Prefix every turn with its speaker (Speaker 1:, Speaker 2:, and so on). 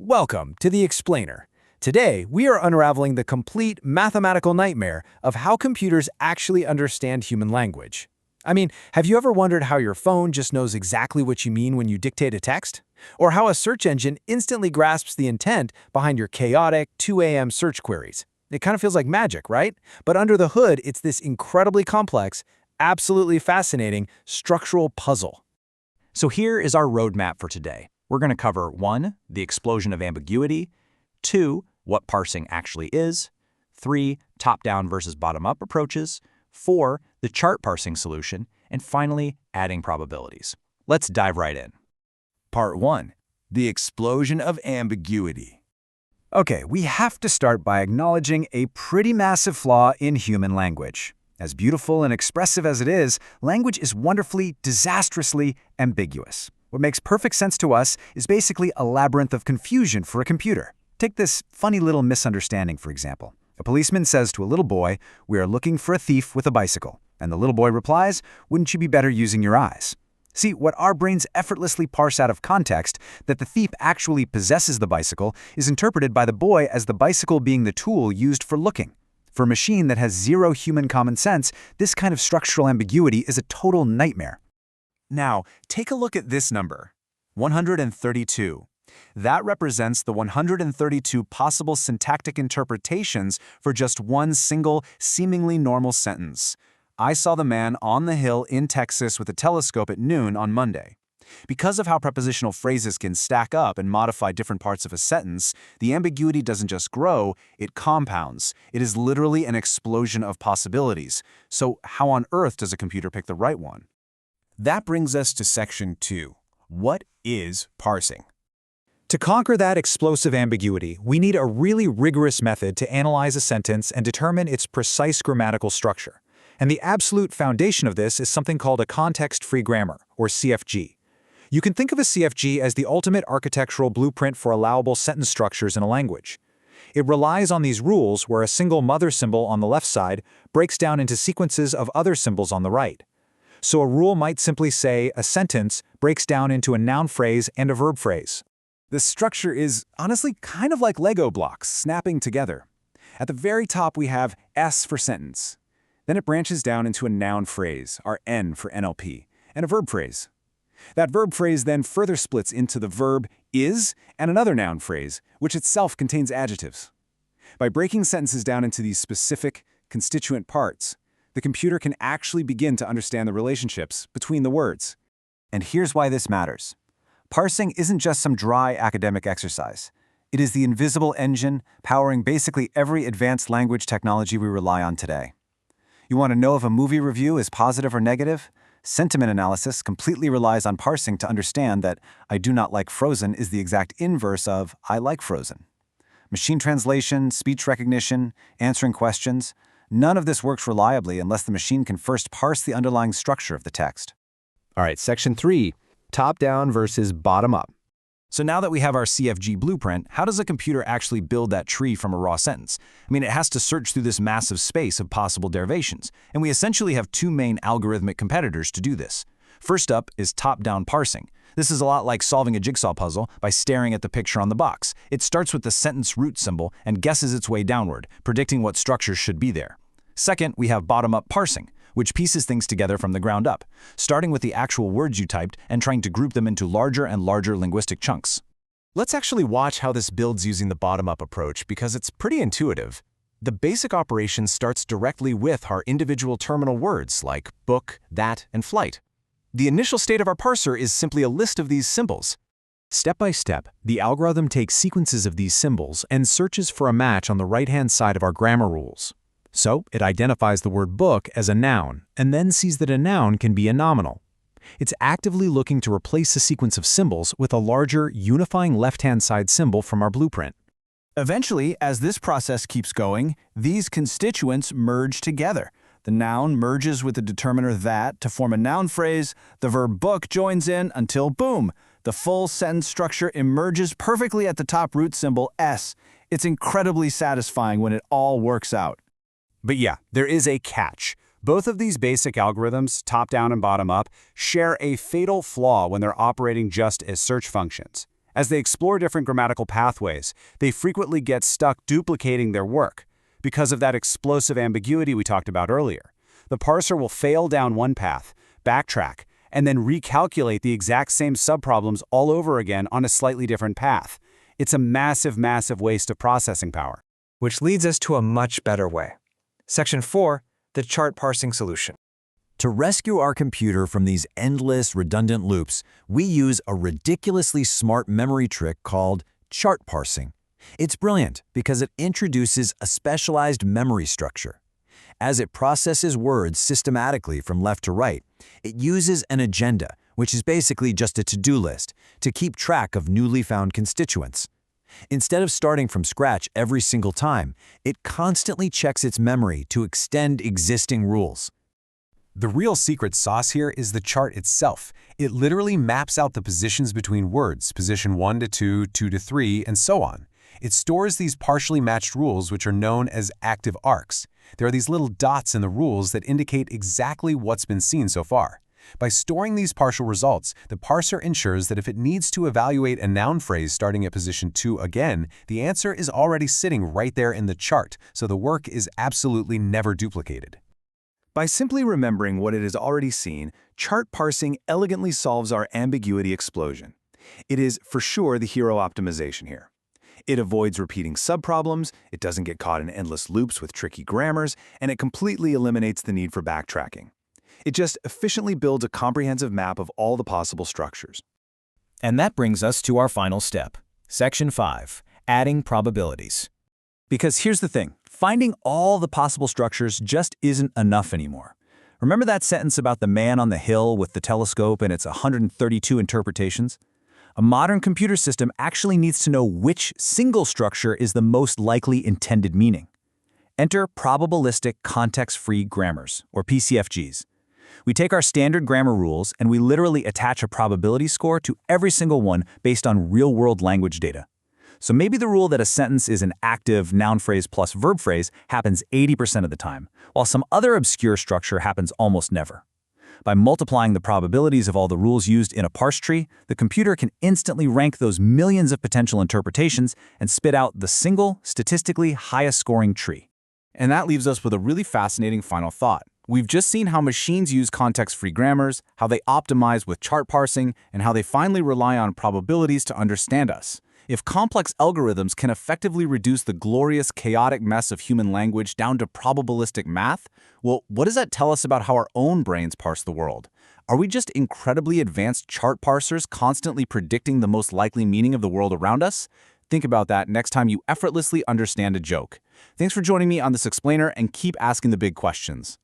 Speaker 1: Welcome to The Explainer. Today, we are unraveling the complete mathematical nightmare of how computers actually understand human language. I mean, have you ever wondered how your phone just knows exactly what you mean when you dictate a text? Or how a search engine instantly grasps the intent behind your chaotic 2 a.m. search queries? It kind of feels like magic, right? But under the hood, it's this incredibly complex, absolutely fascinating structural puzzle.
Speaker 2: So here is our roadmap for today. We're going to cover 1. The explosion of ambiguity, 2. What parsing actually is, 3. Top-down versus bottom-up approaches, 4. The chart parsing solution, and finally, adding probabilities. Let's dive right in.
Speaker 3: Part 1. The explosion of ambiguity.
Speaker 4: Okay, we have to start by acknowledging a pretty massive flaw in human language. As beautiful and expressive as it is, language is wonderfully, disastrously ambiguous. What makes perfect sense to us is basically a labyrinth of confusion for a computer. Take this funny little misunderstanding, for example. A policeman says to a little boy, "We are looking for a thief with a bicycle." And the little boy replies, "Wouldn't you be better using your eyes?" See, what our brains effortlessly parse out of context, that the thief actually possesses the bicycle, is interpreted by the boy as the bicycle being the tool used for looking. For a machine that has zero human common sense, this kind of structural ambiguity is a total nightmare.
Speaker 3: Now, take a look at this number, 132. That represents the 132 possible syntactic interpretations for just one single, seemingly normal sentence. I saw the man on the hill in Texas with a telescope at noon on Monday. Because of how prepositional phrases can stack up and modify different parts of a sentence, the ambiguity doesn't just grow, it compounds. It is literally an explosion of possibilities. So how on earth does a computer pick the right one? That brings us to Section 2. What is parsing?
Speaker 5: To conquer that explosive ambiguity, we need a really rigorous method to analyze a sentence and determine its precise grammatical structure. And the absolute foundation of this is something called a context-free grammar, or CFG. You can think of a CFG as the ultimate architectural blueprint for allowable sentence structures in a language. It relies on these rules where a single mother symbol on the left side breaks down into sequences of other symbols on the right. So a rule might simply say a sentence breaks down into a noun phrase and a verb phrase.
Speaker 3: This structure is honestly kind of like Lego blocks snapping together. At the very top we have S for sentence. Then it branches down into a noun phrase, our N for NLP, and a verb phrase. That verb phrase then further splits into the verb is and another noun phrase, which itself contains adjectives. By breaking sentences down into these specific, constituent parts, the computer can actually begin to understand the relationships between the words.
Speaker 4: And here's why this matters. Parsing isn't just some dry academic exercise. It is the invisible engine powering basically every advanced language technology we rely on today. You want to know if a movie review is positive or negative? Sentiment analysis completely relies on parsing to understand that "I do not like Frozen" is the exact inverse of "I like Frozen." Machine translation, speech recognition, answering questions, none of this works reliably unless the machine can first parse the underlying structure of the text.
Speaker 1: All right, Section 3, top-down versus bottom-up.
Speaker 3: So now that we have our CFG blueprint, how does a computer actually build that tree from a raw sentence? I mean, it has to search through this massive space of possible derivations, and we essentially have two main algorithmic competitors to do this. First up is top-down parsing. This is a lot like solving a jigsaw puzzle by staring at the picture on the box. It starts with the sentence root symbol and guesses its way downward, predicting what structures should be there. Second, we have bottom-up parsing, which pieces things together from the ground up, starting with the actual words you typed and trying to group them into larger and larger linguistic chunks. Let's actually watch how this builds using the bottom-up approach because it's pretty intuitive. The basic operation starts directly with our individual terminal words like book, that, and flight. The initial state of our parser is simply a list of these symbols. Step by step, the algorithm takes sequences of these symbols and searches for a match on the right-hand side of our grammar rules. So it identifies the word book as a noun, and then sees that a noun can be a nominal. It's actively looking to replace a sequence of symbols with a larger, unifying left-hand side symbol from our blueprint.
Speaker 6: Eventually, as this process keeps going, these constituents merge together. The noun merges with the determiner that to form a noun phrase, the verb book joins in until boom, the full sentence structure emerges perfectly at the top root symbol S. It's incredibly satisfying when it all works out.
Speaker 3: But yeah, there is a catch. Both of these basic algorithms, top-down and bottom-up, share a fatal flaw when they're operating just as search functions.
Speaker 1: As they explore different grammatical pathways, they frequently get stuck duplicating their work. Because of that explosive ambiguity we talked about earlier, the parser will fail down one path, backtrack, and then recalculate the exact same subproblems all over again on a slightly different path. It's a massive, massive waste of processing power.
Speaker 7: Which leads us to a much better way. Section 4, the chart parsing solution.
Speaker 3: To rescue our computer from these endless, redundant loops, we use a ridiculously smart memory trick called chart parsing. It's brilliant because it introduces a specialized memory structure. As it processes words systematically from left to right, it uses an agenda, which is basically just a to-do list, to keep track of newly found constituents. Instead of starting from scratch every single time, it constantly checks its memory to extend existing rules.
Speaker 1: The real secret sauce here is the chart itself. It literally maps out the positions between words, position 1 to 2, 2 to 3, and so on. It stores these partially matched rules, which are known as active arcs. There are these little dots in the rules that indicate exactly what's been seen so far. By storing these partial results, the parser ensures that if it needs to evaluate a noun phrase starting at position 2 again, the answer is already sitting right there in the chart, so the work is absolutely never duplicated.
Speaker 4: By simply remembering what it has already seen, chart parsing elegantly solves our ambiguity explosion. It is, for sure, the hero optimization here. It avoids repeating subproblems, it doesn't get caught in endless loops with tricky grammars, and it completely eliminates the need for backtracking. It just efficiently builds a comprehensive map of all the possible structures.
Speaker 6: And that brings us to our final step, Section 5, adding probabilities.
Speaker 4: Because here's the thing, finding all the possible structures just isn't enough anymore. Remember that sentence about the man on the hill with the telescope and its 132 interpretations? A modern computer system actually needs to know which single structure is the most likely intended meaning. Enter probabilistic context-free grammars, or PCFGs. We take our standard grammar rules and we literally attach a probability score to every single one based on real-world language data. So maybe the rule that a sentence is an active noun phrase plus verb phrase happens 80% of the time, while some other obscure structure happens almost never. By multiplying the probabilities of all the rules used in a parse tree, the computer can instantly rank those millions of potential interpretations and spit out the single, statistically highest scoring tree.
Speaker 6: And that leaves us with a really fascinating final thought. We've just seen how machines use context-free grammars, how they optimize with chart parsing, and how they finally rely on probabilities to understand us. If complex algorithms can effectively reduce the glorious, chaotic mess of human language down to probabilistic math, well, what does that tell us about how our own brains parse the world? Are we just incredibly advanced chart parsers constantly predicting the most likely meaning of the world around us? Think about that next time you effortlessly understand a joke. Thanks for joining me on this explainer, and keep asking the big questions.